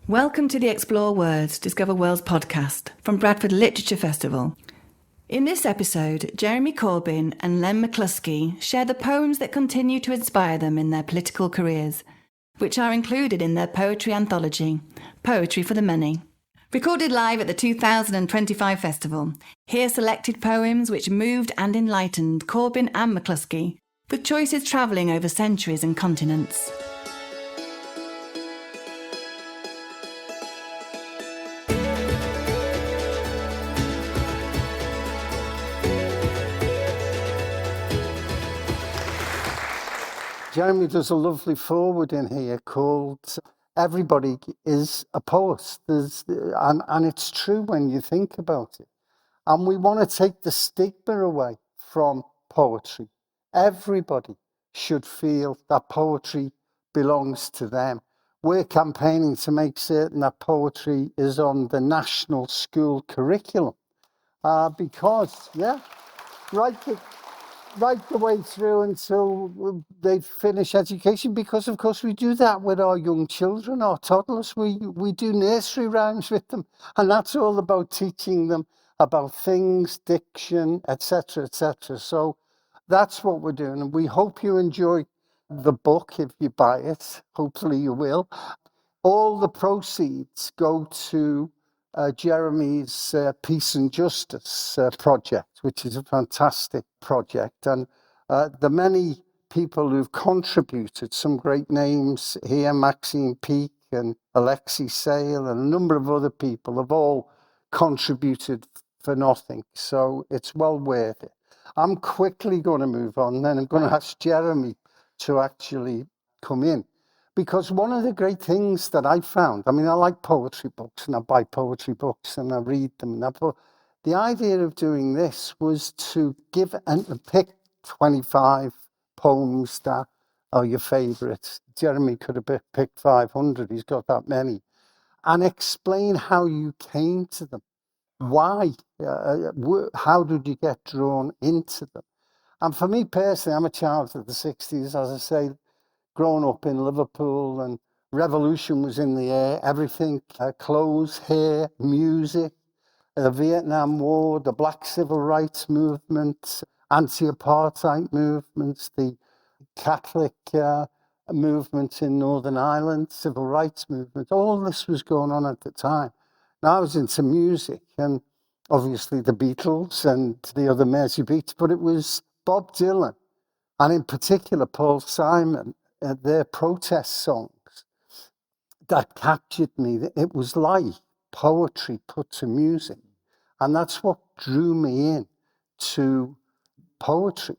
Welcome to the Explore Words, Discover Worlds podcast from Bradford Literature Festival. In this episode, Jeremy Corbyn and Len McCluskey share the poems that continue to inspire them in their political careers, which are included in their poetry anthology, Poetry for the Many. Recorded live at the 2025 festival, hear selected poems which moved and enlightened Corbyn and McCluskey, with choices travelling over centuries and continents. Jeremy does a lovely foreword in here called Everybody is a Poet. And it's true when you think about it. And we want to take the stigma away from poetry. Everybody should feel that poetry belongs to them. We're campaigning to make certain that poetry is on the national school curriculum. Because, right the way through until they finish education, because of course we do that with our young children, our toddlers. We do nursery rhymes with them, and that's all about teaching them about things, diction, etc., etc. So that's what we're doing, and we hope you enjoy the book if you buy it. Hopefully you will. All the proceeds go to Jeremy's Peace and Justice project, which is a fantastic project. And the many people who've contributed, some great names here, Maxine Peake and Alexei Sayle and a number of other people have all contributed for nothing. So it's well worth it. I'm quickly going to move on, then I'm going to ask Jeremy to actually come in. Because one of the great things that I found, I mean, I like poetry books and I buy poetry books and I read them. But the idea of doing this was to give and pick 25 poems that are your favourites. Jeremy could have picked 500, he's got that many. And explain how you came to them. Why? How did you get drawn into them? And for me personally, I'm a child of the 60s, as I say, grown up in Liverpool, and revolution was in the air, everything, clothes, hair, music, the Vietnam War, the Black Civil Rights Movement, anti-apartheid movements, the Catholic movement in Northern Ireland, civil rights movement, all this was going on at the time. Now I was into music, and obviously the Beatles and the other Mersey Beats, but it was Bob Dylan, and in particular Paul Simon, their protest songs that captured me. It was like poetry put to music. And that's what drew me in to poetry.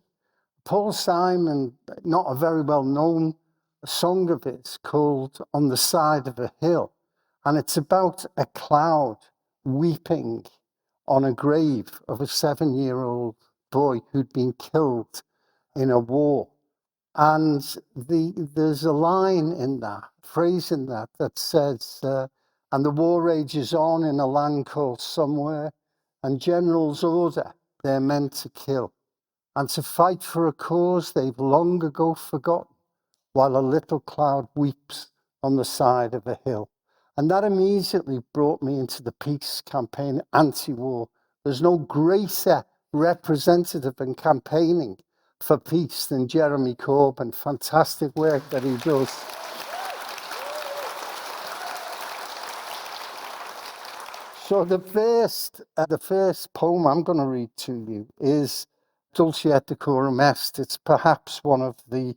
Paul Simon, not a very well-known song of his called On the Side of a Hill. And it's about a cloud weeping on a grave of a 7-year-old boy who'd been killed in a war. And there's a line in that, phrase in that says, and the war rages on in a land called somewhere, and generals order they're meant to kill, and to fight for a cause they've long ago forgotten, while a little cloud weeps on the side of a hill. And that immediately brought me into the peace campaign, anti-war. There's no greater representative in campaigning for peace than Jeremy Corbyn. Fantastic work that he does. So the first poem I'm going to read to you is Dulce et Decorum Est. It's perhaps one of the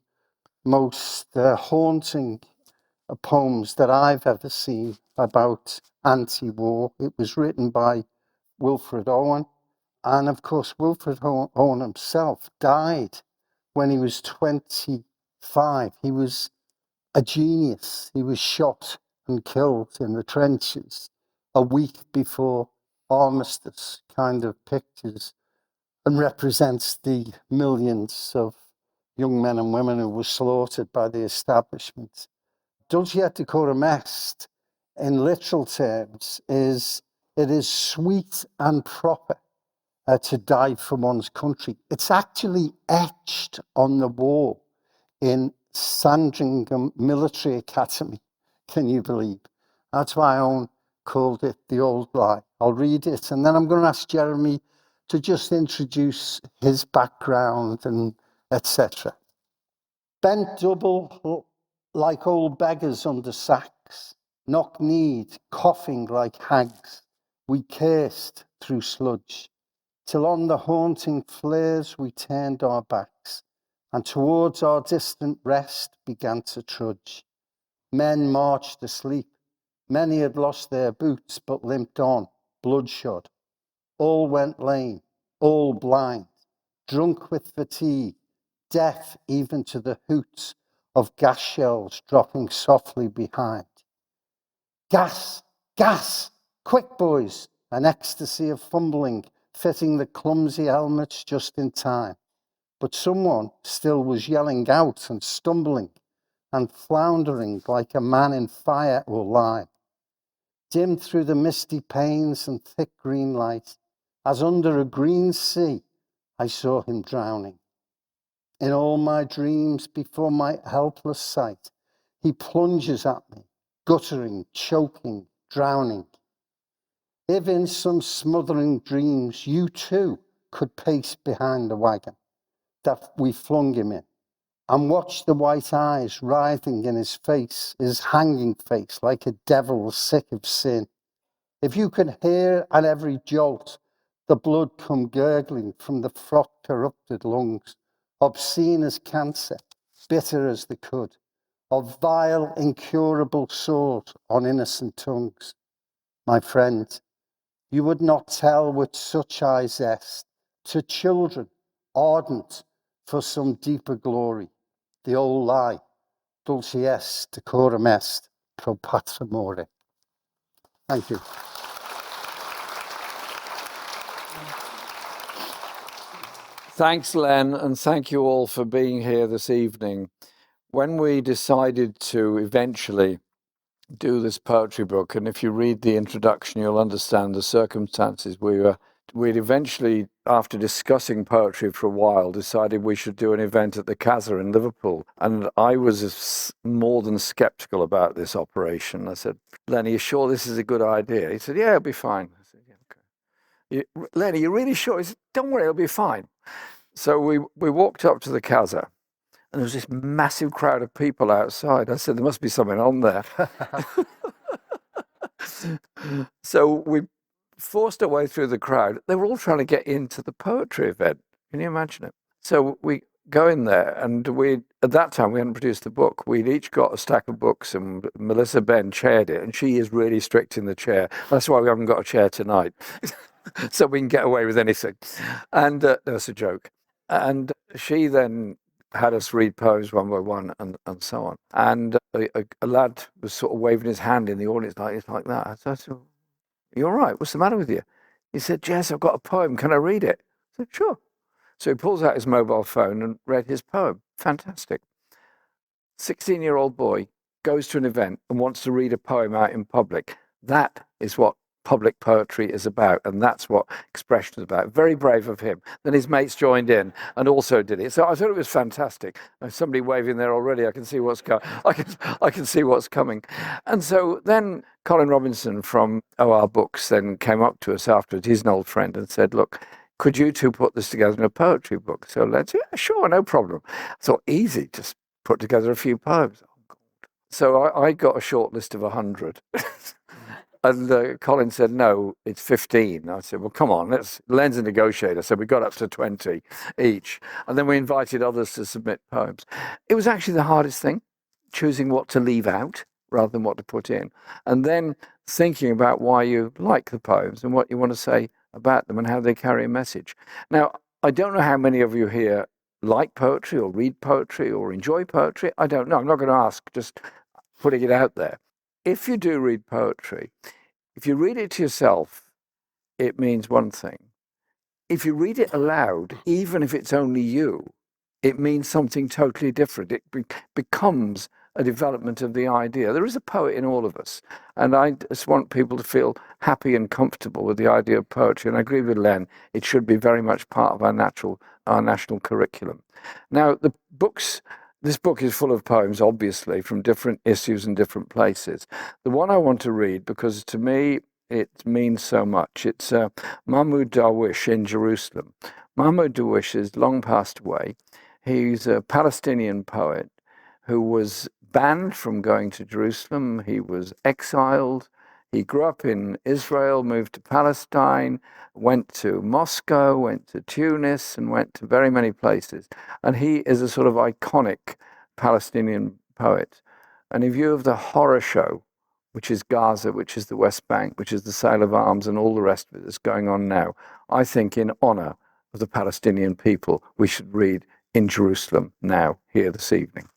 most haunting poems that I've ever seen about anti-war. It was written by Wilfred Owen. And of course, Wilfred Owen himself died when he was 25. He was a genius. He was shot and killed in the trenches a week before armistice, kind of pictures and represents the millions of young men and women who were slaughtered by the establishment. Dulce et Decorum Est, in literal terms, it is sweet and proper to die for one's country. It's actually etched on the wall in Sandringham Military Academy, can you believe? That's why I called it The Old Lie. I'll read it, and then I'm going to ask Jeremy to just introduce his background and etc. Bent double like old beggars under sacks, knock-kneed, coughing like hags, we cursed through sludge, till on the haunting flares we turned our backs, and towards our distant rest began to trudge. Men marched asleep. Many had lost their boots, but limped on, bloodshot. All went lame, all blind, drunk with fatigue, deaf even to the hoots of gas shells dropping softly behind. Gas, gas, quick boys, an ecstasy of fumbling, fitting the clumsy helmets just in time. But someone still was yelling out and stumbling and floundering like a man in fire or lime. Dim through the misty panes and thick green light, as under a green sea, I saw him drowning. In all my dreams, before my helpless sight, he plunges at me, guttering, choking, drowning. If in some smothering dreams you too could pace behind the wagon that we flung him in, and watch the white eyes writhing in his face, his hanging face, like a devil sick of sin. If you could hear at every jolt the blood come gurgling from the froth-corrupted lungs, obscene as cancer, bitter as the cud, of vile, incurable sores on innocent tongues, my friend, you would not tell with such eye zest to children ardent for some deeper glory, the old lie, dulce est decorum est pro patra more. Thank you. Thanks, Len, and thank you all for being here this evening. When we decided to eventually do this poetry book, and if you read the introduction, you'll understand the circumstances. We'd eventually, after discussing poetry for a while, decided we should do an event at the Casa in Liverpool. And I was more than skeptical about this operation. I said, Len, are you sure this is a good idea? He said, yeah, it'll be fine. I said, yeah, okay. Len, are you really sure? He said, don't worry, it'll be fine. So we walked up to the Casa, and there was this massive crowd of people outside. I said, there must be something on there. So we forced our way through the crowd. They were all trying to get into the poetry event. Can you imagine it? So we go in there, and at that time, we hadn't produced the book. We'd each got a stack of books, and Melissa Ben chaired it, and she is really strict in the chair. That's why we haven't got a chair tonight. So we can get away with anything. And that's a joke. And she then had us read poems one by one and so on. And a lad was sort of waving his hand in the audience like that. So I said, you all right? What's the matter with you? He said, Jess, I've got a poem. Can I read it? I said, sure. So he pulls out his mobile phone and read his poem. Fantastic. 16-year-old boy goes to an event and wants to read a poem out in public. That is what public poetry is about, and that's what expression is about. Very brave of him. Then his mates joined in and also did it. So I thought it was fantastic. There's somebody waving there already. I can see what's coming. I can see what's coming. And so then Colin Robinson from OR Books then came up to us afterwards. He's an old friend, and said, "Look, could you two put this together in a poetry book?" So let's, yeah, sure, no problem. I thought, easy, just put together a few poems. So I got a short list of 100. And Colin said, no, it's 15. I said, well, come on, Len's a negotiator. So we got up to 20 each. And then we invited others to submit poems. It was actually the hardest thing, choosing what to leave out rather than what to put in. And then thinking about why you like the poems and what you want to say about them and how they carry a message. Now, I don't know how many of you here like poetry or read poetry or enjoy poetry. I don't know. I'm not going to ask, just putting it out there. If you do read poetry, if you read it to yourself, it means one thing. If you read it aloud, even if it's only you, it means something totally different. It becomes a development of the idea. There is a poet in all of us, and I just want people to feel happy and comfortable with the idea of poetry. And I agree with Len, it should be very much part of our national curriculum. Now, the books This book is full of poems, obviously, from different issues and different places. The one I want to read, because to me it means so much, it's Mahmoud Darwish in Jerusalem. Mahmoud Darwish is long passed away. He's a Palestinian poet who was banned from going to Jerusalem. He was exiled. He grew up in Israel, moved to Palestine, went to Moscow, went to Tunis, and went to very many places. And he is a sort of iconic Palestinian poet. And in view of the horror show, which is Gaza, which is the West Bank, which is the sale of arms and all the rest of it that's going on now, I think in honor of the Palestinian people, we should read In Jerusalem Now, here this evening.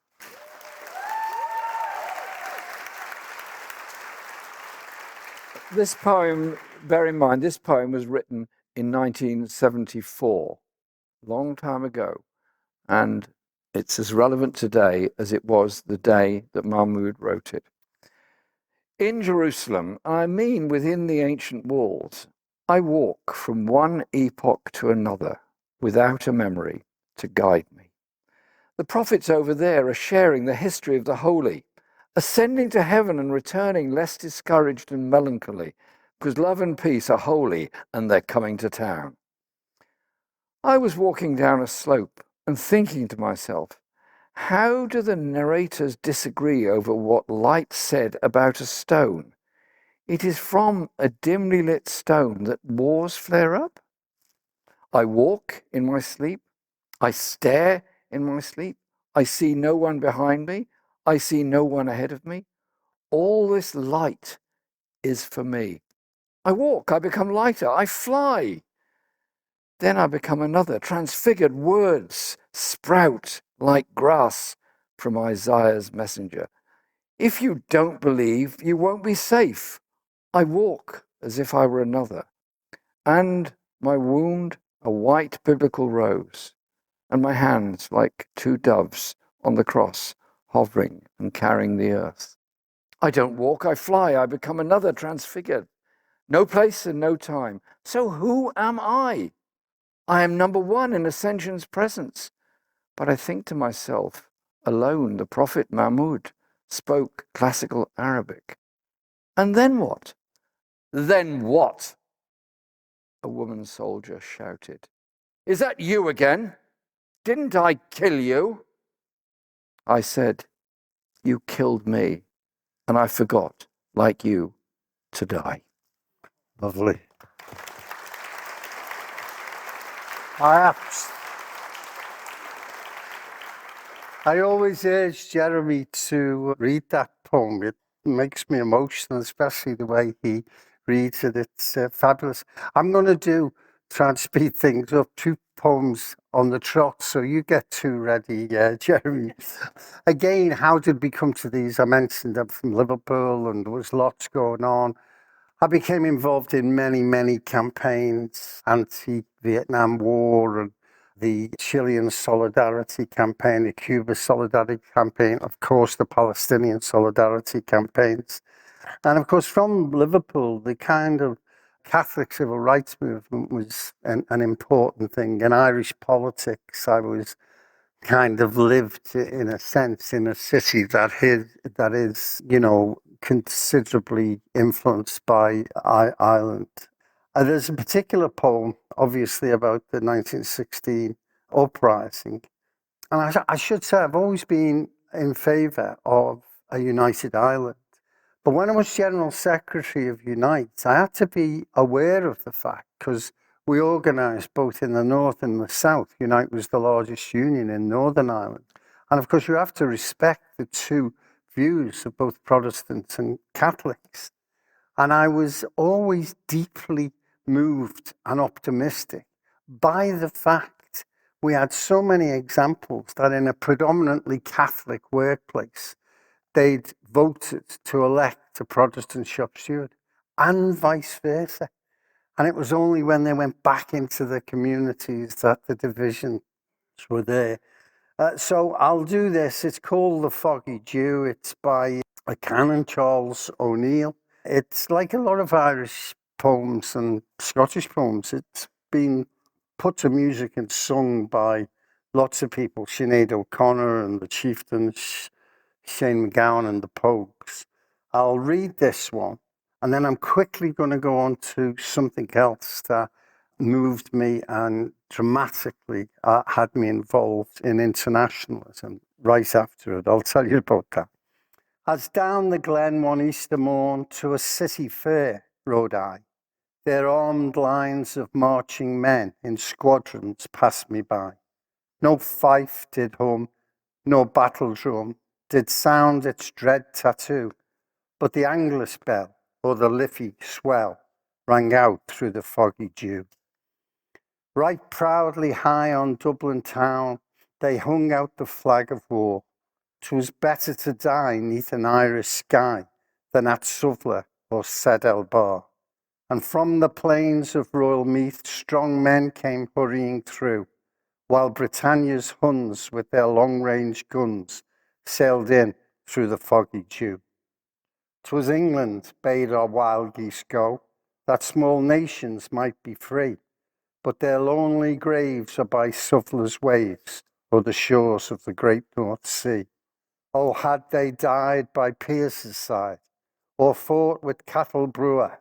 This poem, bear in mind, this poem was written in 1974, long time ago, and it's as relevant today as it was the day that Mahmoud wrote it. In Jerusalem, I mean within the ancient walls, I walk from one epoch to another without a memory to guide me. The prophets over there are sharing the history of the holy, ascending to heaven and returning less discouraged and melancholy, because love and peace are holy and they're coming to town. I was walking down a slope and thinking to myself, how do the narrators disagree over what light said about a stone? It is from a dimly lit stone that wars flare up. I walk in my sleep. I stare in my sleep. I see no one behind me. I see no one ahead of me. All this light is for me. I walk, I become lighter, I fly. Then I become another, transfigured. Words sprout like grass from Isaiah's messenger. If you don't believe, you won't be safe. I walk as if I were another. And my wound, a white biblical rose, and my hands like two doves on the cross, hovering and carrying the earth. I don't walk, I fly, I become another, transfigured. No place and no time. So who am I? I am number one in ascension's presence. But I think to myself, alone the prophet Mahmoud spoke classical Arabic. And then what? Then what? A woman soldier shouted. Is that you again? Didn't I kill you? I said, you killed me, and I forgot, like you, to die. Lovely. I always urge Jeremy to read that poem. It makes me emotional, especially the way he reads it. It's fabulous. I'm going to try and speed things up, 2 poems on the trot, so you get 2 ready, Jeremy. Again, how did we come to these? I mentioned I'm from Liverpool and there was lots going on. I became involved in many, many campaigns, anti-Vietnam War and the Chilean Solidarity Campaign, the Cuba Solidarity Campaign, of course, the Palestinian Solidarity Campaigns. And of course, from Liverpool, the kind of Catholic civil rights movement was an important thing. In Irish politics, I was kind of lived, in a sense, in a city that is, considerably influenced by Ireland. There's a particular poem, obviously, about the 1916 uprising. And I should say, I've always been in favour of a united Ireland. But when I was General Secretary of Unite, I had to be aware of the fact, because we organised both in the north and the south. Unite was the largest union in Northern Ireland. And of course, you have to respect the 2 views of both Protestants and Catholics. And I was always deeply moved and optimistic by the fact we had so many examples that in a predominantly Catholic workplace, they'd voted to elect a Protestant shop steward, and vice versa. And it was only when they went back into the communities that the divisions were there. So I'll do this. It's called The Foggy Dew. It's by a canon, Charles O'Neill. It's like a lot of Irish poems and Scottish poems. It's been put to music and sung by lots of people, Sinead O'Connor and the Chieftains, Shane McGowan and the Pogues. I'll read this one, and then I'm quickly going to go on to something else that moved me and dramatically had me involved in internationalism right after it. I'll tell you about that. As down the glen one Easter morn to a city fair rode I, their armed lines of marching men in squadrons passed me by. No fife did hum, no battle drum did sound its dread tattoo, but the Angelus bell or the Liffey swell rang out through the foggy dew. Right proudly high on Dublin town, they hung out the flag of war. 'Twas better to die neath an Irish sky than at Suvla or Sedel Bar. And from the plains of Royal Meath, strong men came hurrying through, while Britannia's Huns with their long-range guns sailed in through the foggy dew. 'Twas England bade our wild geese go, that small nations might be free, but their lonely graves are by Suvla's waves or the shores of the great North Sea. Oh, had they died by Pierce's side, or fought with Cattle Brewer,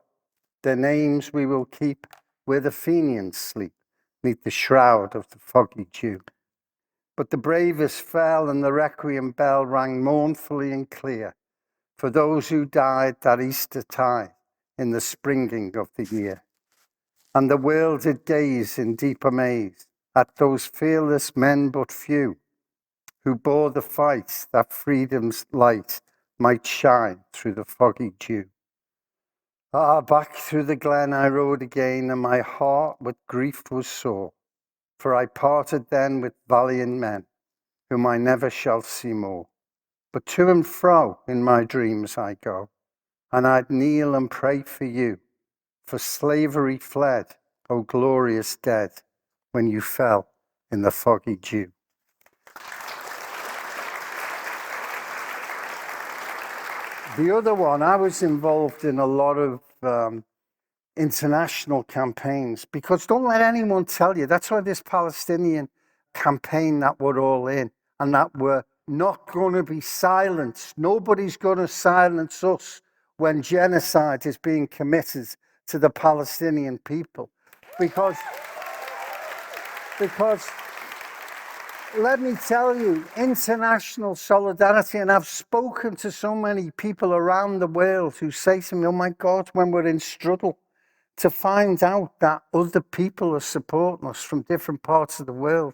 their names we will keep where the Fenians sleep, neath the shroud of the foggy dew. But the bravest fell, and the requiem bell rang mournfully and clear for those who died that Easter tide in the springing of the year. And the world did gaze in deep amaze at those fearless men but few, who bore the fight that freedom's light might shine through the foggy dew. Ah, back through the glen I rode again, and my heart with grief was sore, for I parted then with valiant men, whom I never shall see more. But to and fro in my dreams I go, and I'd kneel and pray for you, for slavery fled, O glorious dead, when you fell in the foggy dew. The other one, I was involved in a lot of international campaigns, because don't let anyone tell you, that's why this Palestinian campaign that we're all in, and that we're not going to be silenced. Nobody's going to silence us when genocide is being committed to the Palestinian people. Because let me tell you, international solidarity, and I've spoken to so many people around the world who say to me, oh my God, when we're in struggle, to find out that other people are supporting us from different parts of the world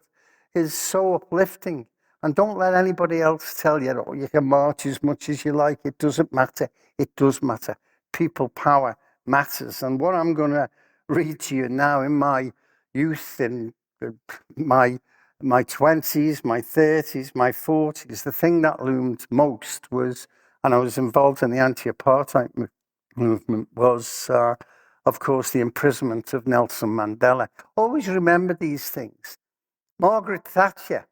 is so uplifting. And don't let anybody else tell you, oh, you can march as much as you like. It doesn't matter. It does matter. People power matters. And what I'm going to read to you now, in my youth, in my 20s, my 30s, my 40s, the thing that loomed most was, and I was involved in the anti-apartheid movement, was, of course, the imprisonment of Nelson Mandela. Always remember these things. Margaret Thatcher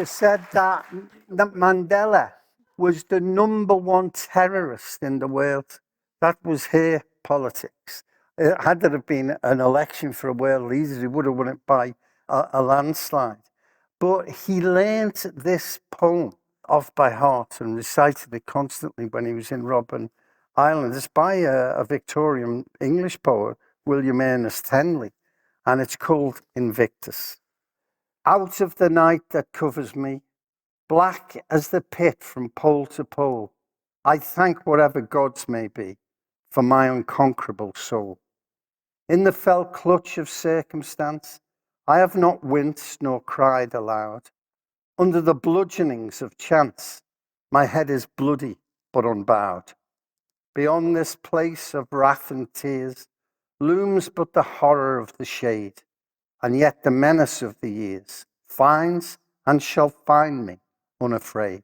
said that Mandela was the #1 terrorist in the world. That was her politics. Had there been an election for a world leader, he would have won it by a landslide. But he learnt this poem off by heart and recited it constantly when he was in Robben Island. It's by a Victorian English poet, William Ernest Henley, and it's called Invictus. Out of the night that covers me, black as the pit from pole to pole, I thank whatever gods may be for my unconquerable soul. In the fell clutch of circumstance, I have not winced nor cried aloud. Under the bludgeonings of chance, my head is bloody but unbowed. Beyond this place of wrath and tears looms but the horror of the shade, and yet the menace of the years finds and shall find me unafraid.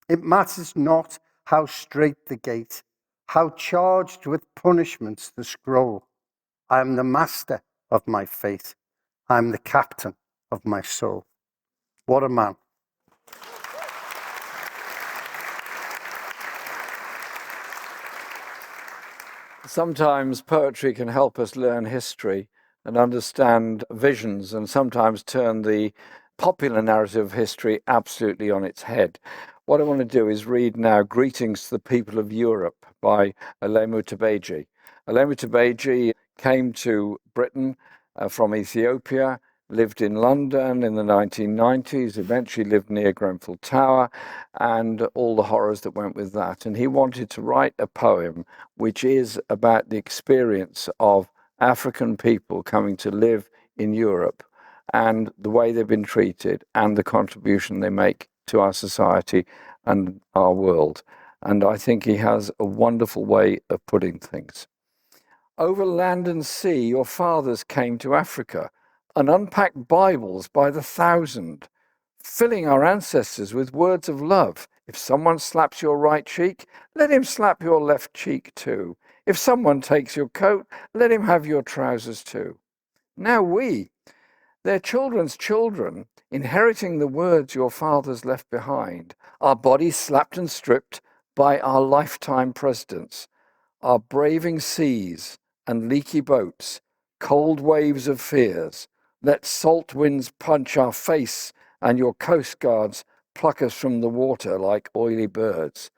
It matters not how strait the gate, how charged with punishments the scroll. I am the master of my fate. I am the captain of my soul. What a man. sometimes poetry can help us learn history and understand visions, and sometimes turn the popular narrative of history absolutely on its head. What I want to do is read now Greetings to the People of Europe by Alemu Tabeji. Alemu Tabeji came to Britain from Ethiopia, lived in London in the 1990s, eventually lived near Grenfell Tower, and all the horrors that went with that. And he wanted to write a poem which is about the experience of African people coming to live in Europe and the way they've been treated and the contribution they make to our society and our world. And I think he has a wonderful way of putting things. Over land and sea, your fathers came to Africa and unpacked Bibles by the thousand, filling our ancestors with words of love. If someone slaps your right cheek, let him slap your left cheek too. If someone takes your coat, let him have your trousers too. Now we, their children's children, inheriting the words your fathers left behind, our bodies slapped and stripped by our lifetime presidents, are braving seas and leaky boats, cold waves of fears. Let salt winds punch our face and your coast guards pluck us from the water like oily birds.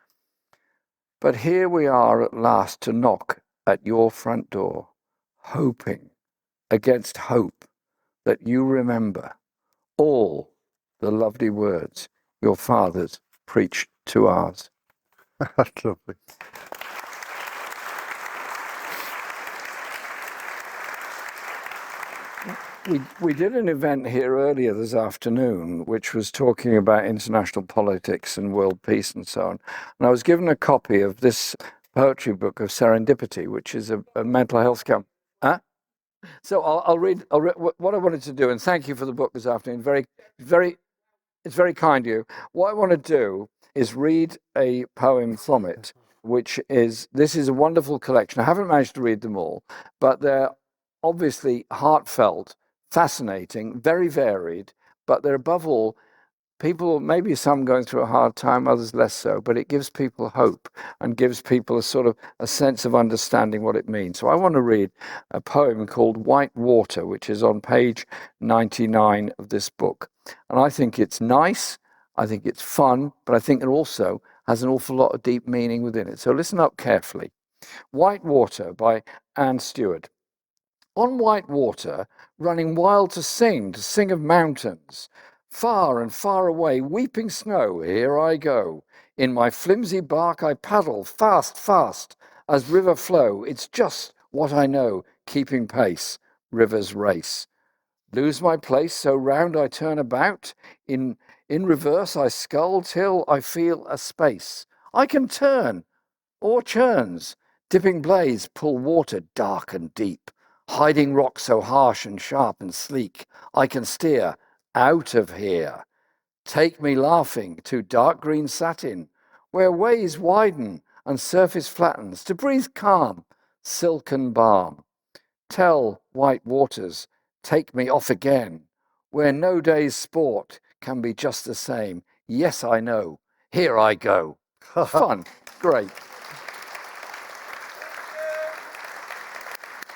But here we are at last to knock at your front door, hoping against hope that you remember all the lovely words your fathers preached to ours. That's lovely. We did an event here earlier this afternoon, which was talking about international politics and world peace and so on. And I was given a copy of this poetry book of Serendipity, which is a mental health camp. Huh? So I'll read what I wanted to do, and thank you for the book this afternoon. It's very kind of you. What I want to do is read a poem from it, this is a wonderful collection. I haven't managed to read them all, but they're obviously heartfelt, fascinating, very varied, but they're above all, people, maybe some going through a hard time, others less so, but it gives people hope and gives people a sort of a sense of understanding what it means. So I want to read a poem called White Water, which is on page 99 of this book. And I think it's nice, I think it's fun, but I think it also has an awful lot of deep meaning within it. So listen up carefully. White Water by Anne Stewart. On white water, running wild to sing of mountains. Far and far away, weeping snow, here I go. In my flimsy bark I paddle, fast, fast, as river flow. It's just what I know, keeping pace, rivers race. Lose my place, so round I turn about. In reverse I scull till I feel a space. I can turn, or churns. Dipping blades pull water dark and deep. Hiding rocks so harsh and sharp and sleek, I can steer out of here. Take me laughing to dark green satin, where ways widen and surface flattens, to breathe calm, silken balm. Tell white waters, take me off again, where no day's sport can be just the same. Yes, I know. Here I go. Fun. Great.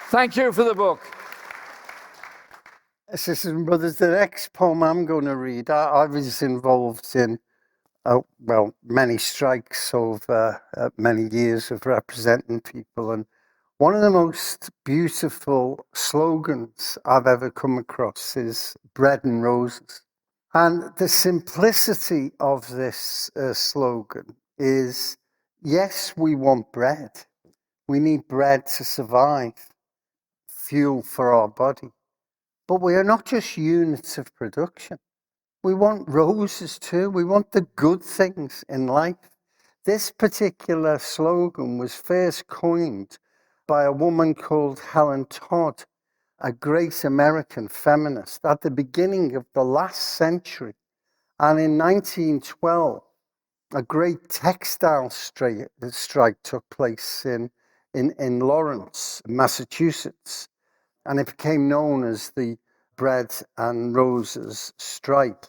Thank you for the book. Sisters and brothers, the next poem I'm going to read, I was involved in, many strikes over many years of representing people. And one of the most beautiful slogans I've ever come across is bread and roses. And the simplicity of this slogan is, yes, we want bread. We need bread to survive, fuel for our body. But we are not just units of production. We want roses too. We want the good things in life. This particular slogan was first coined by a woman called Helen Todd, a great American feminist at the beginning of the last century. And in 1912, a great textile strike took place in Lawrence, Massachusetts, and it became known as the Bread and Roses strike.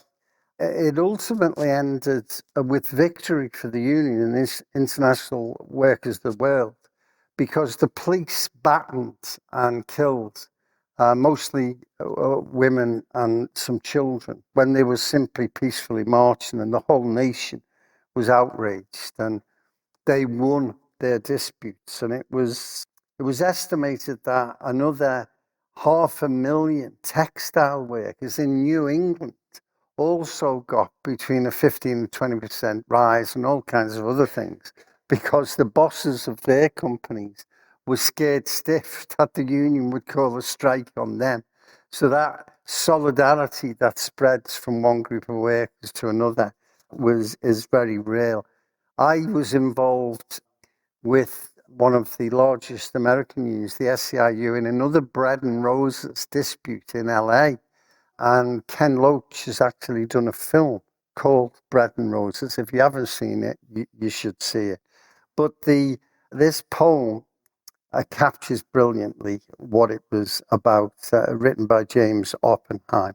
It ultimately ended with victory for the union and international workers of the world. because the police battened and killed mostly women and some children when they were simply peacefully marching, and the whole nation was outraged, and they won their disputes. And it was estimated that another 500,000 textile workers in New England also got between a 15 and 20% rise and all kinds of other things, because the bosses of their companies were scared stiff that the union would call a strike on them. So that solidarity that spreads from one group of workers to another is very real. I was involved with one of the largest American unions, the SEIU, in another bread and roses dispute in LA. And Ken Loach has actually done a film called Bread and Roses. If you haven't seen it, you should see it. But this poem captures brilliantly what it was about, written by James Oppenheim.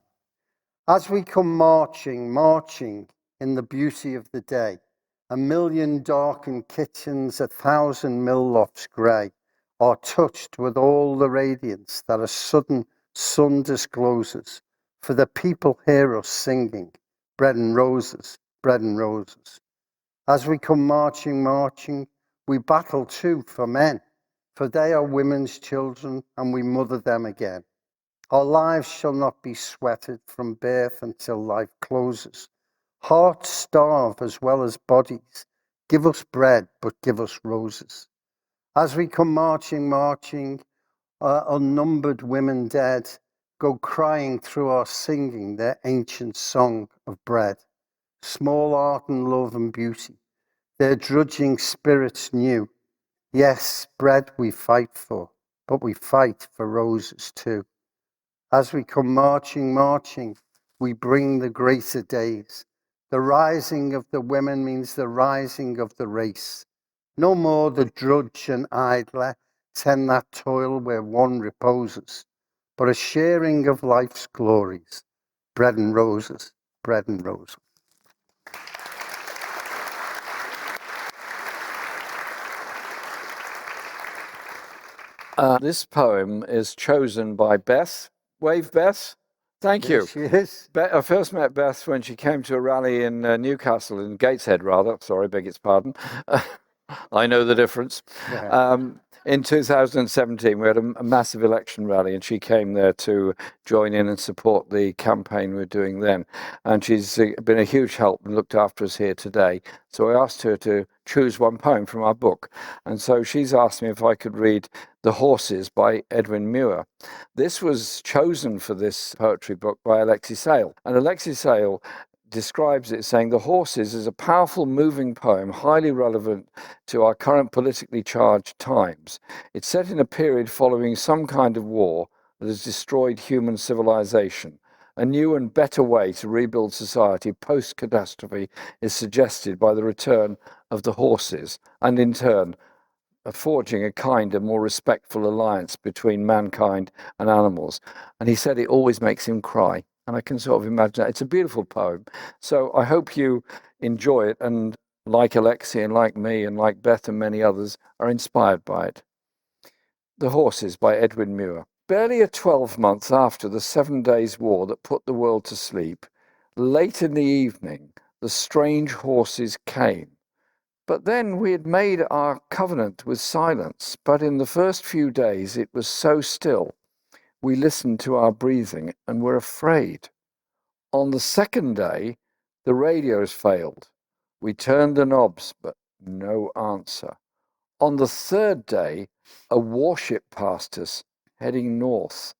As we come marching, marching in the beauty of the day, 1,000,000 darkened kitchens, 1,000 mill lofts grey, are touched with all the radiance that a sudden sun discloses. For the people hear us singing, bread and roses, bread and roses. As we come marching, marching, we battle too for men, for they are women's children, and we mother them again. Our lives shall not be sweated from birth until life closes. Hearts starve as well as bodies. Give us bread, but give us roses. As we come marching, marching, unnumbered women dead go crying through our singing their ancient song of bread. Small art and love and beauty, their drudging spirits new. Yes, bread we fight for, but we fight for roses too. As we come marching, marching, we bring the greater days. The rising of the women means the rising of the race. No more the drudge and idler tend that toil where one reposes, but a sharing of life's glories. Bread and roses, bread and roses. This poem is chosen by Beth. Wave, Beth. Thank you. There she is. I first met Beth when she came to a rally in Newcastle, in Gateshead, rather. Sorry, beg its pardon. I know the difference. In 2017, we had a massive election rally, and she came there to join in and support the campaign we're doing then. And she's been a huge help and looked after us here today. So I asked her to choose one poem from our book. And so she's asked me if I could read The Horses by Edwin Muir. This was chosen for this poetry book by Alexei Sayle. And Alexei Sayle describes it saying, The Horses is a powerful, moving poem, highly relevant to our current politically charged times. It's set in a period following some kind of war that has destroyed human civilization. A new and better way to rebuild society post-catastrophe is suggested by the return of the horses, and in turn, forging a kinder, more respectful alliance between mankind and animals. And he said it always makes him cry. And I can sort of imagine that. It's a beautiful poem. So I hope you enjoy it and, like Alexei and like me and like Beth and many others, are inspired by it. The Horses by Edwin Muir. Barely a 12 months after the 7 Days' War that put the world to sleep, late in the evening, the strange horses came. But then we had made our covenant with silence, but in the first few days it was so still. We listened to our breathing and were afraid. On the second day, the radios failed. We turned the knobs, but no answer. On the third day, a warship passed us, heading north.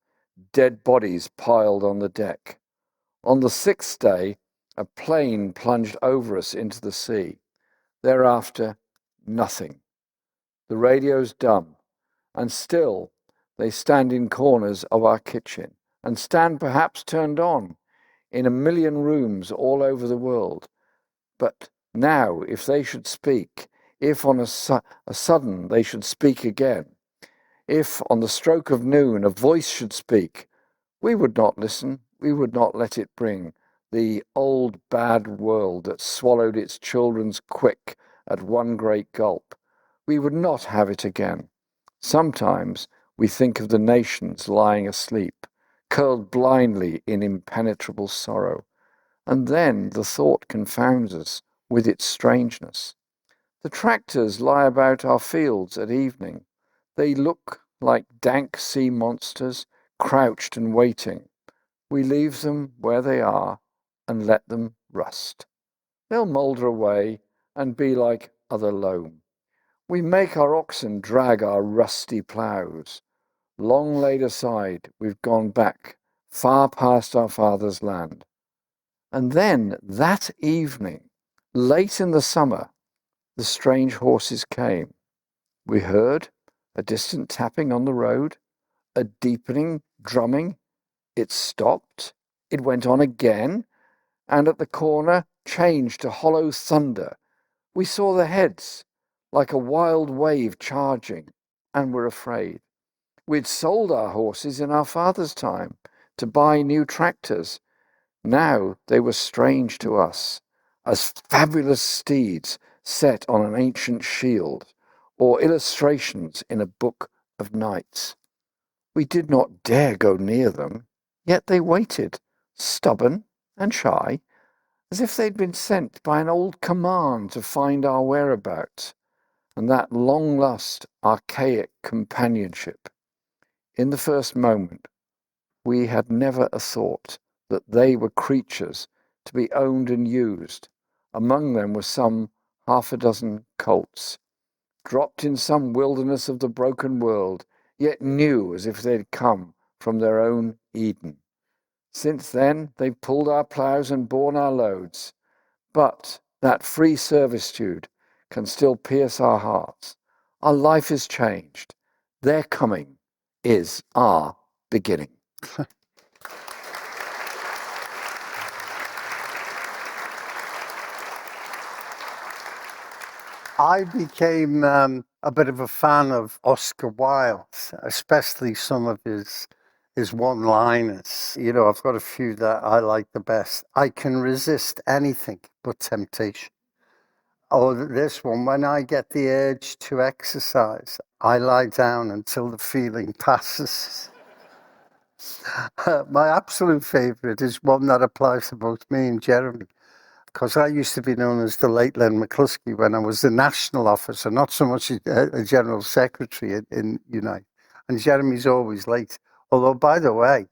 Dead bodies piled on the deck. On the sixth day, a plane plunged over us into the sea. Thereafter, nothing. The radio's dumb, and still they stand in corners of our kitchen, and stand perhaps turned on in 1,000,000 rooms all over the world. But now, if they should speak, if on a sudden they should speak again, if on the stroke of noon a voice should speak, we would not listen, we would not let it bring the old bad world that swallowed its children's quick at one great gulp. We would not have it again. Sometimes we think of the nations lying asleep, curled blindly in impenetrable sorrow, and then the thought confounds us with its strangeness. The tractors lie about our fields at evening. They look like dank sea monsters, crouched and waiting. We leave them where they are and let them rust. They'll moulder away and be like other loam. We make our oxen drag our rusty ploughs. Long laid aside, we've gone back, far past our father's land. And then, that evening, late in the summer, the strange horses came. We heard a distant tapping on the road, a deepening drumming. It stopped, it went on again, and at the corner changed to hollow thunder. We saw the heads, like a wild wave charging, and were afraid. We'd sold our horses in our father's time to buy new tractors. Now they were strange to us, as fabulous steeds set on an ancient shield, or illustrations in a book of knights. We did not dare go near them, yet they waited, stubborn and shy, as if they'd been sent by an old command to find our whereabouts, and that long-lost archaic companionship. In the first moment, we had never a thought that they were creatures to be owned and used. Among them were some 6 colts, dropped in some wilderness of the broken world, yet new as if they'd come from their own Eden. Since then, they've pulled our ploughs and borne our loads, but that free servitude can still pierce our hearts. Our life is changed. Their coming is our beginning. I became a bit of a fan of Oscar Wilde, especially some of his one-liners. You know, I've got a few that I like the best. I can resist anything but temptation. Or this one, when I get the urge to exercise, I lie down until the feeling passes. My absolute favourite is one that applies to both me and Jeremy, because I used to be known as the late Len McCluskey when I was the national officer, not so much a general secretary in Unite. And Jeremy's always late. Although, by the way,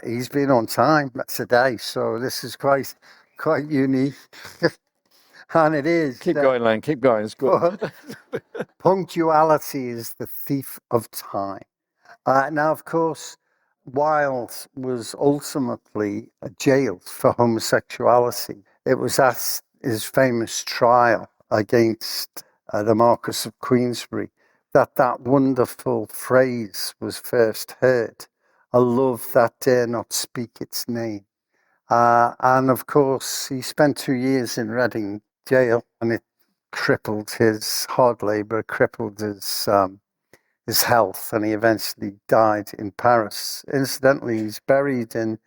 he's been on time today, so this is quite unique. And it is. Keep going, Len, keep going, it's good. Punctuality is the thief of time. Now, of course, Wilde was ultimately jailed for homosexuality. It was at his famous trial against the Marquess of Queensberry that wonderful phrase was first heard, "A love that dare not speak its name." And of course, he spent 2 years in Reading jail, and it crippled his hard labour, crippled his health, and he eventually died in Paris. Incidentally, he's buried in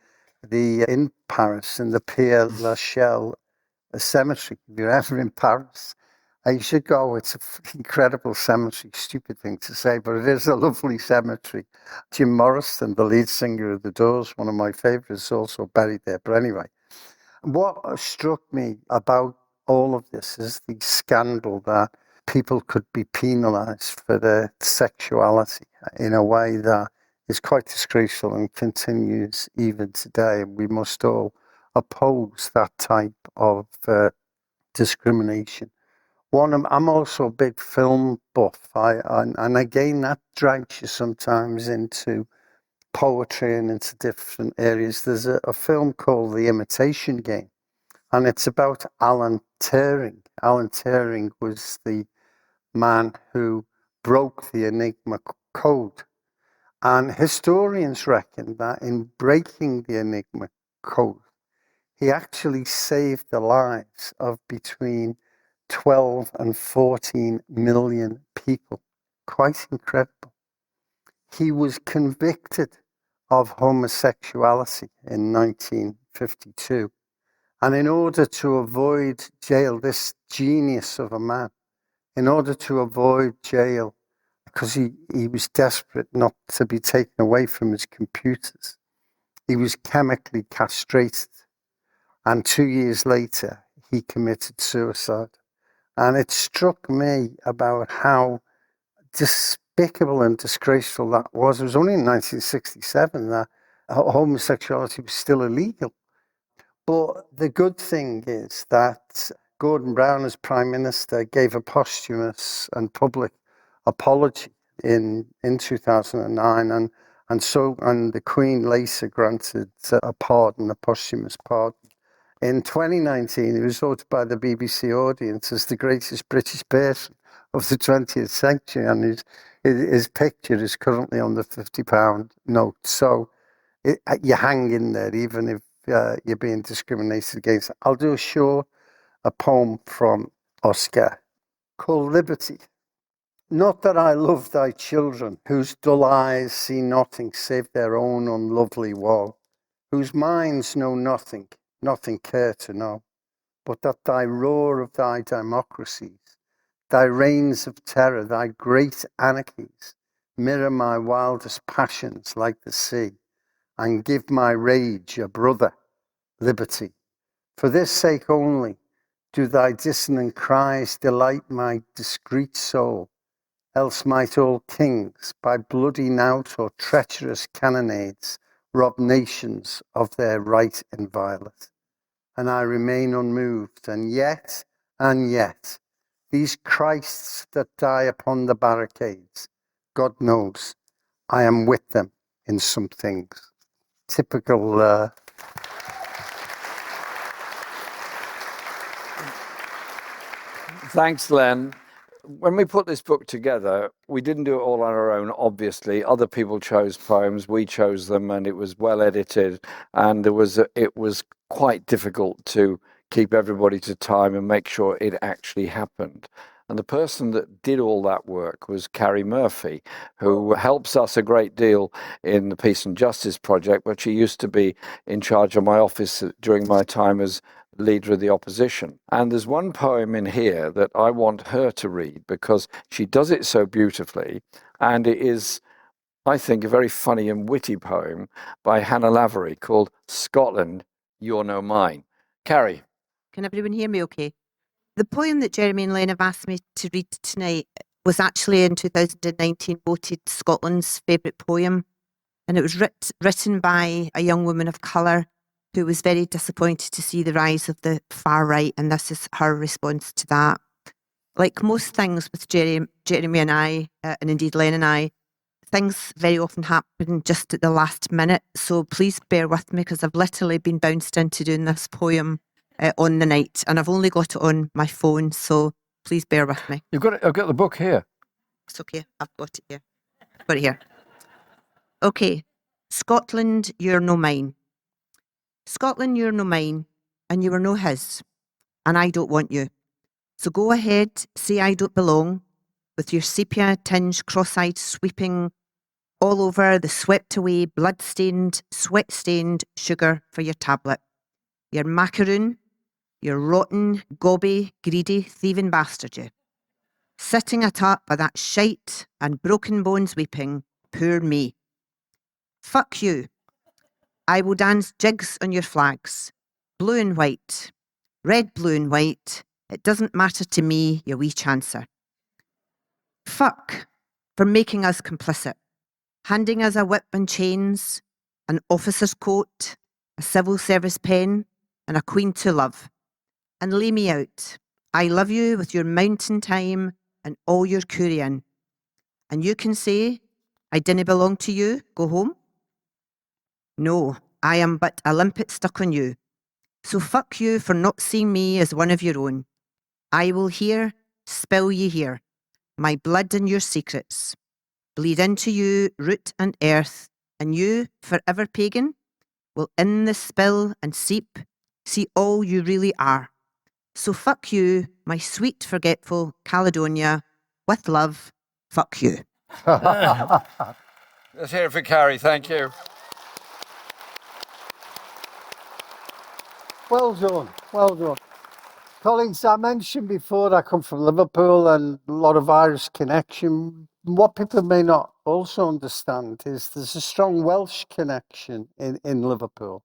Paris in the Père Lachaise cemetery. If you're ever in Paris, you should go. It's an incredible cemetery. Stupid thing to say, but it is a lovely cemetery. Jim Morrison, the lead singer of The Doors, one of my favourites, is also buried there. But anyway, what struck me about all of this is the scandal that people could be penalised for their sexuality in a way that is quite disgraceful and continues even today. We must all oppose that type of discrimination. I'm also a big film buff, and again, that drags you sometimes into poetry and into different areas. There's a film called The Imitation Game, and it's about Alan Turing. Alan Turing was the man who broke the Enigma code. And historians reckon that in breaking the Enigma code, he actually saved the lives of between 12 and 14 million people. Quite incredible. He was convicted of homosexuality in 1952. And in order to avoid jail, this genius of a man, in order to avoid jail, because he was desperate not to be taken away from his computers. He was chemically castrated. And 2 years later, he committed suicide. And it struck me about how despicable and disgraceful that was. It was only in 1967 that homosexuality was still illegal. But the good thing is that Gordon Brown, as Prime Minister, gave a posthumous and public apology in 2009, and the Queen later granted a pardon, a posthumous pardon. In 2019, he was voted by the BBC audience as the greatest British person of the 20th century, and his picture is currently on the £50 note. So you hang in there, even if you're being discriminated against. I'll do a poem from Oscar called Liberty. Not that I love thy children, whose dull eyes see nothing save their own unlovely woe, whose minds know nothing, nothing care to know, but that thy roar of thy democracies, thy reigns of terror, thy great anarchies, mirror my wildest passions like the sea, and give my rage a brother, liberty. For this sake only do thy dissonant cries delight my discreet soul, else might all kings by bloody knout or treacherous cannonades rob nations of their right inviolate. And I remain unmoved, and yet, these Christs that die upon the barricades, God knows, I am with them in some things. Typical. Thanks, Len. When we put this book together, we didn't do it all on our own, obviously. Other people chose poems, we chose them, and it was well edited, and it was quite difficult to keep everybody to time and make sure it actually happened. And the person that did all that work was Carrie Murphy, who helps us a great deal in the Peace and Justice Project, but she used to be in charge of my office during my time as leader of the opposition. And there's one poem in here that I want her to read because she does it so beautifully, and it is, I think, a very funny and witty poem by Hannah Lavery called Scotland, You're No Mine. Carrie. Can everyone hear me okay? The poem that Jeremy and Len have asked me to read tonight was actually in 2019 voted Scotland's favourite poem, and it was written by a young woman of colour who was very disappointed to see the rise of the far right, and this is her response to that. Like most things with Jeremy and I, and indeed Len and I, things very often happen just at the last minute, so please bear with me because I've literally been bounced into doing this poem on the night, and I've only got it on my phone, so please bear with me. You've got it. I've got the book here. It's okay, I've got it here. Got it here. Okay, Scotland, you're no mine. Scotland, you're no mine, and you are no his, and I don't want you. So go ahead, say I don't belong, with your sepia-tinged cross-eyed sweeping all over the swept-away, blood-stained, sweat-stained sugar for your tablet. Your macaroon, your rotten, gobby, greedy, thieving bastard, you. Sitting atop of that shite and broken bones weeping, poor me. Fuck you. I will dance jigs on your flags, blue and white, red, blue and white. It doesn't matter to me, you wee chancer. Fuck for making us complicit, handing us a whip and chains, an officer's coat, a civil service pen, and a queen to love. And lay me out. I love you with your mountain time and all your currying. And you can say, I didn't belong to you, go home. No, I am but a limpet stuck on you. So fuck you for not seeing me as one of your own. I will here, spill ye here, my blood and your secrets. Bleed into you, root and earth, and you, forever pagan, will in the spill and seep, see all you really are. So fuck you, my sweet, forgetful Caledonia, with love, fuck you. Let's hear it for Carrie. Thank you. Well done, well done. Colleagues, I mentioned before I come from Liverpool and a lot of Irish connection. what people may not also understand is there's a strong Welsh connection in Liverpool.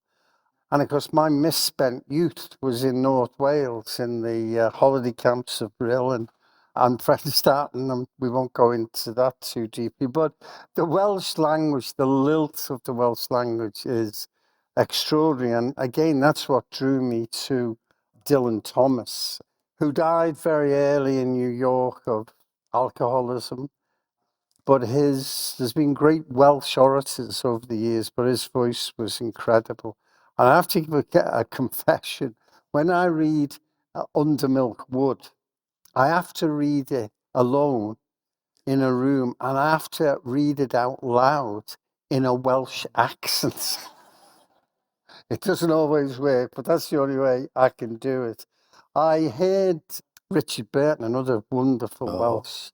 And of course, my misspent youth was in North Wales in the holiday camps of Brill and Frederiksstaden, and we won't go into that too deeply. But the Welsh language, the lilt of the Welsh language is extraordinary. And again, that's what drew me to Dylan Thomas, who died very early in New York of alcoholism. But there's been great Welsh orators over the years, but his voice was incredible. And I have to give a confession. When I read Under Milk Wood, I have to read it alone in a room, and I have to read it out loud in a Welsh accent. It doesn't always work, but that's the only way I can do it. I heard Richard Burton, another wonderful Welsh,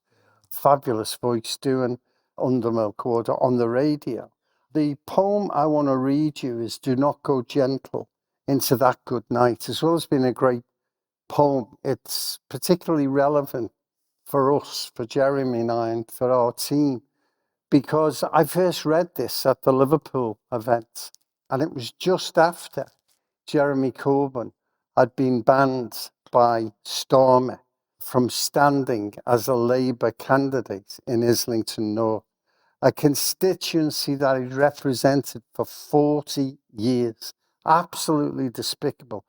fabulous voice, doing Under Milk Wood on the radio. The poem I want to read you is Do Not Go Gentle Into That Good Night, as well as being a great poem. It's particularly relevant for us, for Jeremy and I, and for our team, because I first read this at the Liverpool event, and it was just after Jeremy Corbyn had been banned by Stormont from standing as a Labour candidate in Islington North, a constituency that he represented for 40 years. Absolutely despicable.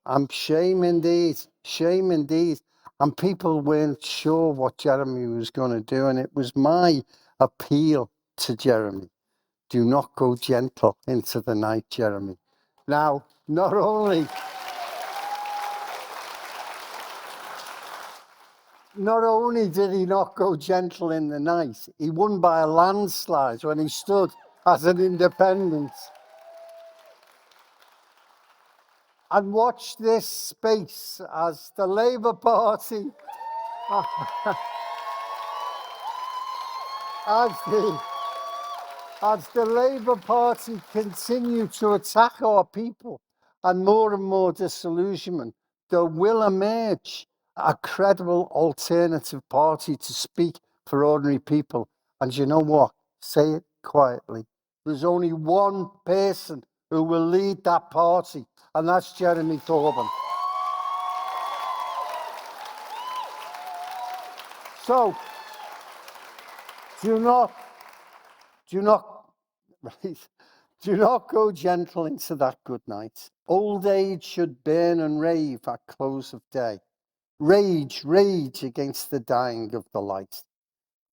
I'm shame indeed, shame indeed. And people weren't sure what Jeremy was going to do, and it was my appeal to Jeremy. Do not go gentle into the night, Jeremy. Now, not only did he not go gentle in the night, he won by a landslide when he stood as an independent. And watch this space as the Labour Party, as the Labour Party continue to attack our people and more disillusionment, there will emerge a credible alternative party to speak for ordinary people. And you know what? Say it quietly. There's only one person who will lead that party, and that's Jeremy Corbyn. So, do not go gentle into that good night. Old age should burn and rave at close of day. Rage against the dying of the light.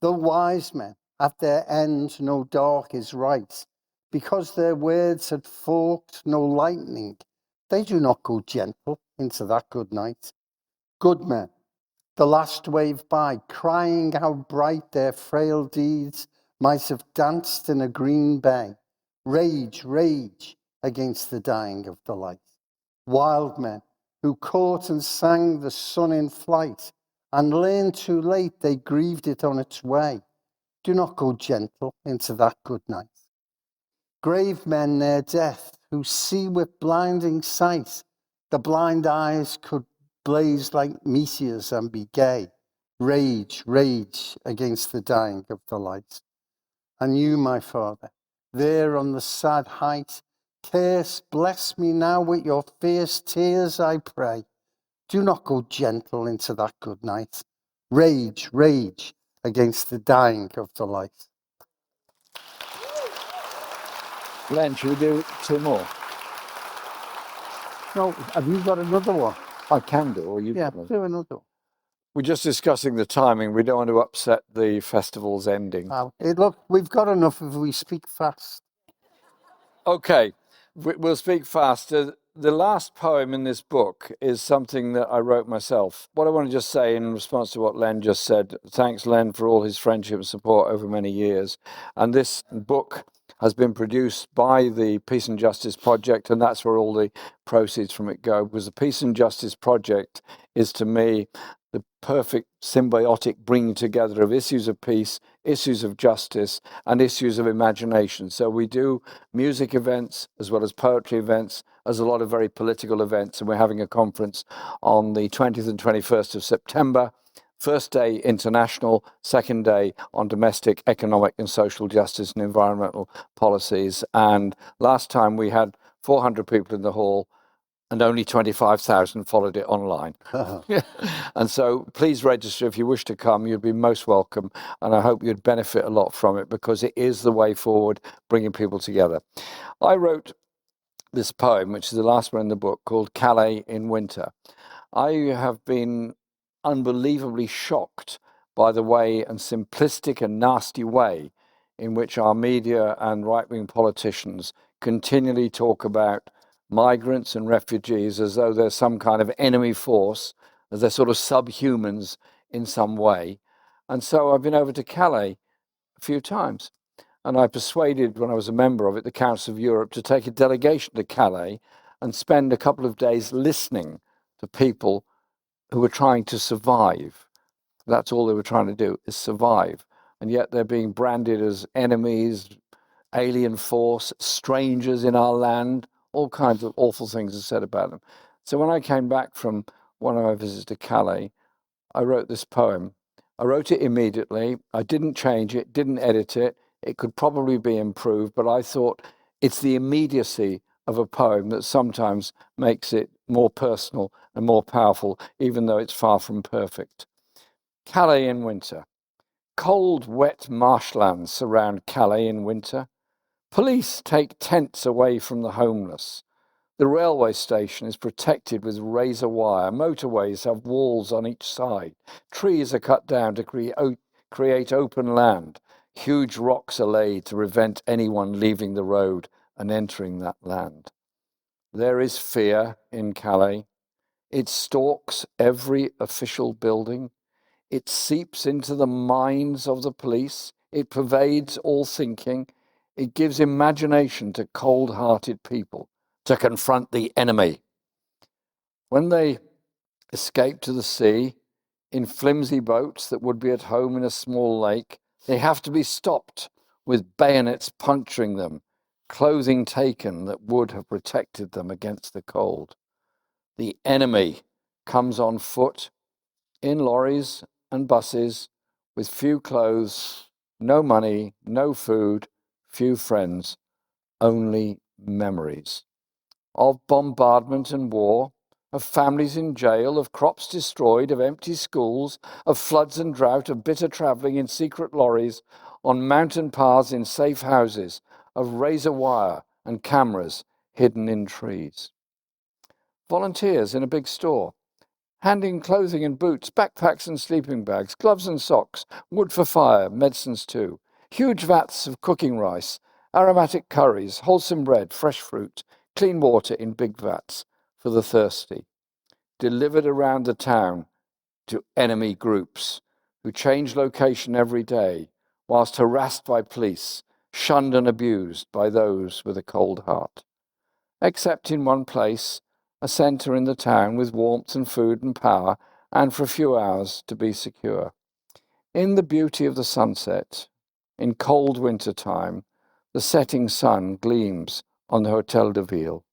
The wise men at their end know dark is right. Because their words had forked no lightning, they do not go gentle into that good night. Good men, the last wave by, crying how bright their frail deeds might have danced in a green bay. Rage against the dying of the light. Wild men who caught and sang the sun in flight, and learned too late they grieved it on its way. Do not go gentle into that good night. Grave men near death, who see with blinding sight, the blind eyes could blaze like meteors and be gay. Rage against the dying of the light. And you, my Father, there on the sad height, curse, bless me now with your fierce tears, I pray. Do not go gentle into that good night. Rage against the dying of the light. Len, should we do two more? No, have you got another one? I can do, or you Yeah, can. do another one. We're just discussing the timing. We don't want to upset the festival's ending. Look, we've got enough if we speak fast. Okay, we'll speak faster. The last poem in this book is something that I wrote myself. What I want to just say in response to what Len just said, thanks Len for all his friendship and support over many years. And this book has been produced by the Peace and Justice Project, and that's where all the proceeds from it go, because the Peace and Justice Project is, to me, the perfect symbiotic bringing together of issues of peace, issues of justice, and issues of imagination. So we do music events as well as poetry events, as a lot of very political events, and we're having a conference on the 20th and 21st of September. First day international, second day on domestic, economic and social justice and environmental policies. And last time we had 400 people in the hall and only 25,000 followed it online. And so please register if you wish to come. You'd be most welcome. And I hope you'd benefit a lot from it because it is the way forward, bringing people together. I wrote this poem, which is the last one in the book, called Calais in Winter. I have been unbelievably shocked by the way and simplistic and nasty way in which our media and right-wing politicians continually talk about migrants and refugees as though they're some kind of enemy force, as they're sort of subhumans in some way. And so I've been over to Calais a few times. And I persuaded, when I was a member of it, the Council of Europe to take a delegation to Calais and spend a couple of days listening to people who were trying to survive. That's all they were trying to do, is survive. And yet they're being branded as enemies, alien force, strangers in our land, all kinds of awful things are said about them. So when I came back from one of my visits to Calais, I wrote this poem. I wrote it immediately. I didn't change it, didn't edit it. It could probably be improved, but I thought it's the immediacy of a poem that sometimes makes it more personal and more powerful, even though it's far from perfect. Calais in winter. Cold, wet marshlands surround Calais in winter. Police take tents away from the homeless. The railway station is protected with razor wire. Motorways have walls on each side. Trees are cut down to create open land. Huge rocks are laid to prevent anyone leaving the road and entering that land. There is fear in Calais. It stalks every official building. It seeps into the minds of the police. It pervades all thinking. It gives imagination to cold-hearted people to confront the enemy. When they escape to the sea in flimsy boats that would be at home in a small lake, they have to be stopped with bayonets puncturing them, clothing taken that would have protected them against the cold. The enemy comes on foot, in lorries and buses, with few clothes, no money, no food, few friends, only memories. Of bombardment and war, of families in jail, of crops destroyed, of empty schools, of floods and drought, of bitter travelling in secret lorries, on mountain paths in safe houses, of razor wire and cameras hidden in trees. Volunteers in a big store, handing clothing and boots, backpacks and sleeping bags, gloves and socks, wood for fire, medicines too, huge vats of cooking rice, aromatic curries, wholesome bread, fresh fruit, clean water in big vats for the thirsty, delivered around the town to enemy groups who change location every day whilst harassed by police, shunned and abused by those with a cold heart. Except in one place, a centre in the town with warmth and food and power, and for a few hours to be secure. In the beauty of the sunset, in cold winter time, the setting sun gleams on the Hotel de Ville.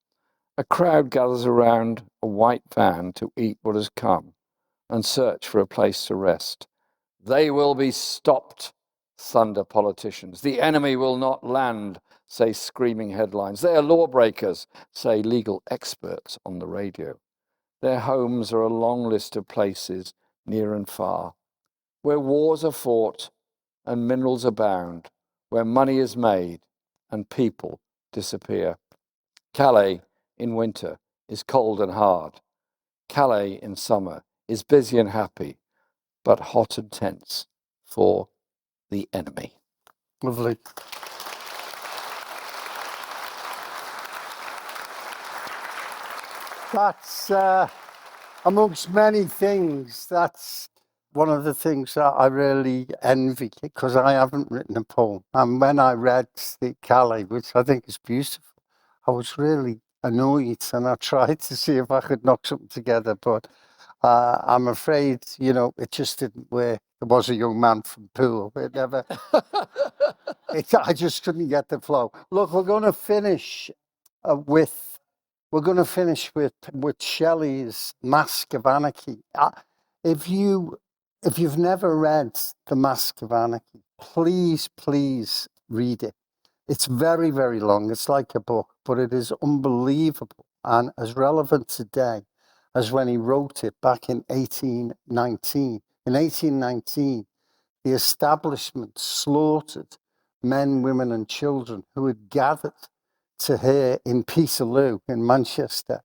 A crowd gathers around a white van to eat what has come and search for a place to rest. They will be stopped, thunder politicians. The enemy will not land, say screaming headlines. They are lawbreakers, say legal experts on the radio. Their homes are a long list of places near and far, where wars are fought and minerals abound, where money is made and people disappear. Calais in winter is cold and hard. Calais in summer is busy and happy, but hot and tense for the enemy. Lovely. That's, amongst many things, that's one of the things that I really envy, because I haven't written a poem. And when I read the Calais, which I think is beautiful, I was really annoyed, and I tried to see if I could knock something together, but I'm afraid, it just didn't work. There was a young man from Poole. It never. I just couldn't get the flow. Look, we're going to finish with Shelley's Masque of Anarchy. If you If you've never read The Masque of Anarchy, please, please read it. It's very, very long. It's like a book, but it is unbelievable and as relevant today as when he wrote it back in 1819. In 1819, the establishment slaughtered men, women and children who had gathered to hear in Peterloo in Manchester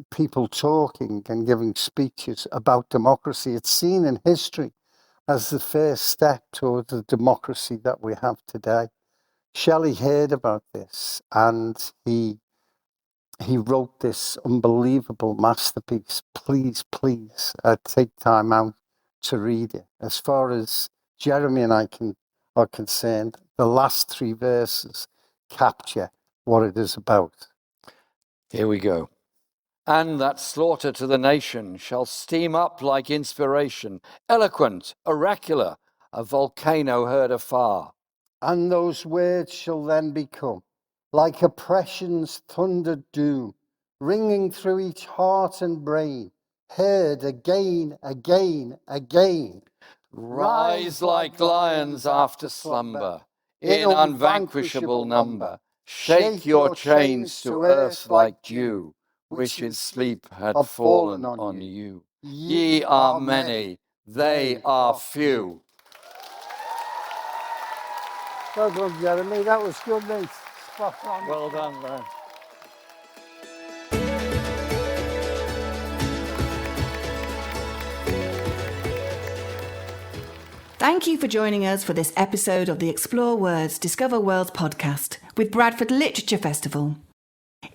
people talking and giving speeches about democracy. It's seen in history as the first step towards the democracy that we have today. Shelley heard about this and he wrote this unbelievable masterpiece. Please, please take time out to read it. As far as Jeremy and I are concerned, the last 3 verses capture what it is about. Here we go. And that slaughter to the nation shall steam up like inspiration, eloquent, oracular, a volcano heard afar. And those words shall then become like oppression's thundered doom, ringing through each heart and brain, heard again, again, again. Rise like lions after slumber, in unvanquishable number. Shake your chains to earth like dew, which in sleep had fallen on you. Ye are many, they are few. Well done, Jeremy. That was good, mate. Spot on. Well done, man. Thank you for joining us for this episode of the Explore Words, Discover Worlds podcast with Bradford Literature Festival.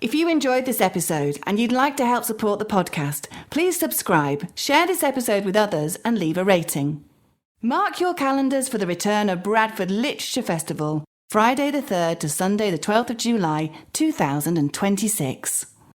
If you enjoyed this episode and you'd like to help support the podcast, please subscribe, share this episode with others and leave a rating. Mark your calendars for the return of Bradford Literature Festival, Friday the 3rd to Sunday the 12th of July 2026.